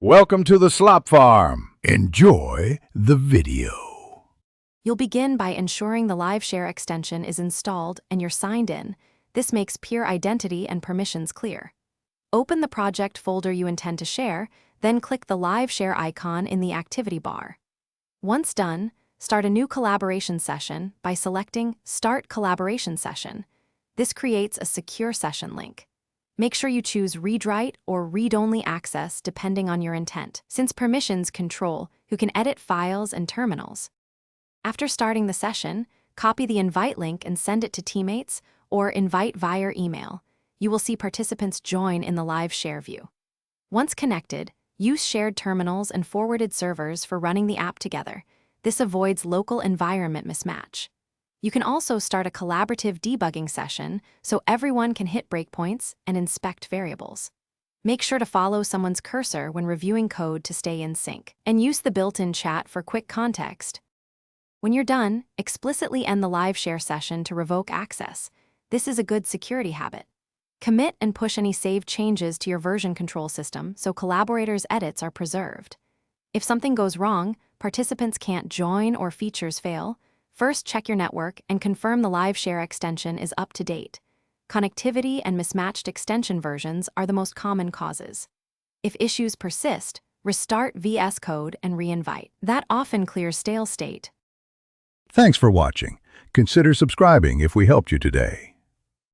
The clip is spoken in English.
Welcome to the Slop Farm. Enjoy the video. You'll begin by ensuring the LiveShare extension is installed and you're signed in. This makes peer identity and permissions clear. Open the project folder you intend to share, then click the LiveShare icon in the activity bar. Once done, start a new collaboration session by selecting Start Collaboration Session. This creates a secure session link. Make sure you choose read-write or read-only access depending on your intent, since permissions control who can edit files and terminals. After starting the session, copy the invite link and send it to teammates or invite via email. You will see participants join in the LiveShare view. Once connected, use shared terminals and forwarded servers for running the app together. This avoids local environment mismatch. You can also start a collaborative debugging session so everyone can hit breakpoints and inspect variables. Make sure to follow someone's cursor when reviewing code to stay in sync, and use the built-in chat for quick context. When you're done, explicitly end the LiveShare session to revoke access. This is a good security habit. Commit and push any saved changes to your version control system so collaborators' edits are preserved. If something goes wrong, participants can't join or features fail, first check your network and confirm the LiveShare extension is up to date. Connectivity and mismatched extension versions are the most common causes. If issues persist, restart VS Code and re-invite. That often clears stale state. Thanks for watching. Consider subscribing if we helped you today.